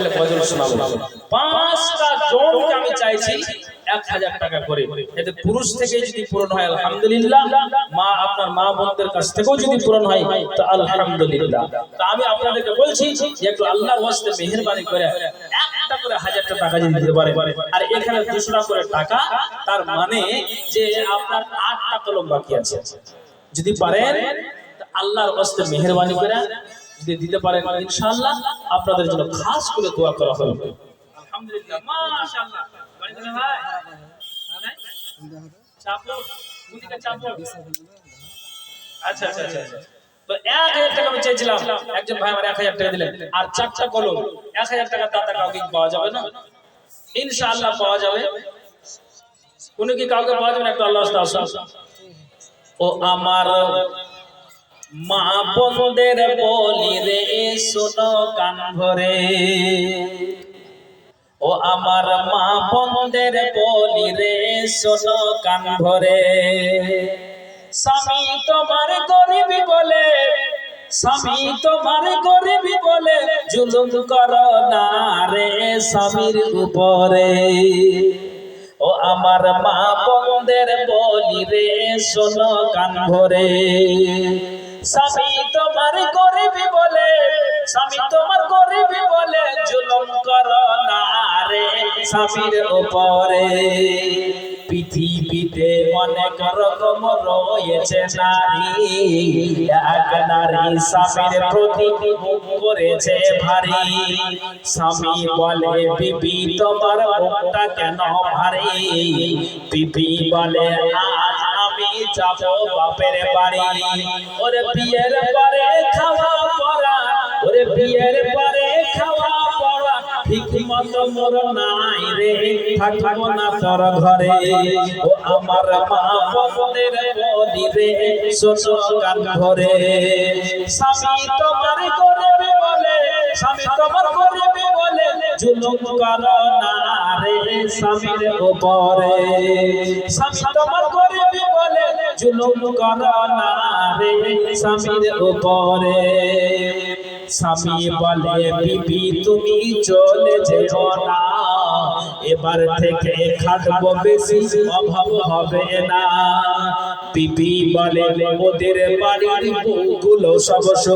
তাহলে গজল শোনাবো। 5টা জনকে আমি চাইছি 1000 টাকা করে, এতে পুরুষ থেকে যদি পূরণ হয় আলহামদুলিল্লাহ, মা আপনার মা বোনদের কাছ থেকেও যদি পূরণ হয় তো আলহামদুলিল্লাহ। তো আমি আপনাদেরকে বলছি যে একটু আল্লাহর ওয়াস্তে মেহেরবানি করে একটা করে 1000টা টাকা যদি দিতে পারে, আর এখানে 200 করে টাকা, তার মানে যে আপনার 8টা কলম বাকি আছে। যদি পারেন আল্লাহর ওয়াস্তে মেহেরবানি করে যদি দিতে পারেন ইনশাআল্লাহ আপনাদের জন্য খাস করে দোয়া করা হবে। আলহামদুলিল্লাহ, মাশাআল্লাহ। বাড়ি থেকে ভাই চাপো, মুদিকে চাপো। আচ্ছা আচ্ছা আচ্ছা, তো 1000 টাকা আমি চাইছিলাম, একজন ভাই আমার 1000 টাকা দিলেন, আর 4টা কলম 1000 টাকা দাতা কাউকে পাওয়া যাবে না? ইনশাআল্লাহ পাওয়া যাবে। কোন কি কাউকে পাওয়া যাবে না? একটু আল্লাহর ওয়াস্তে আসুন। ও আমার মা বোনদের বলি রে শোনো কান ভরে, ও আমার মা বোনদের বলি রে শোনো কান ভরে, স্বামী তোমার গরিবি বলে, স্বামী তোমার গরিবি বলে জুলুম করো না রে স্বামীর উপরে, ও আমার মা বোনদের বলি রে শোনো কান ভরে, স্বামী তোমার গরিবি বলে, স্বামী তোমার গরিবি বলে জুলুম করো না রে স্বামীর উপরে। পৃথিবীতে অনেক রকম রয়েছে নারী, এক নারী স্বামীর প্রতি মুখ করেছে ভারী, স্বামী বলে বিবি তোমার মুখটা কেন ভারী, বিবি বলে আজ আমি যাব বাপের বাড়ি, ওরে বিয়ের পরে খাওয়া পড়া, ওরে বিয়ের পরে খাওয়া পড়া ঠিক মতো মোর নাই রে, থাকবো না তোর ঘরে, ও আমার মা বোনদের বলি রে শোনো কান ভরে, স্বামী তোমার গরিবি বলে, স্বামী তোমার গরিবি বলে জুলুম করো না রে স্বামীর উপরে, স্বামী তোমার গরিবি বলে জুলুম করো না রে স্বামীর উপরে। স্বামী বলে বিবি তুমি চলে যেও না, এবার থেকে খাটবো বেশি অভাব হবে না, বিবি বলে ওদের বাড়ির বউগুলো সব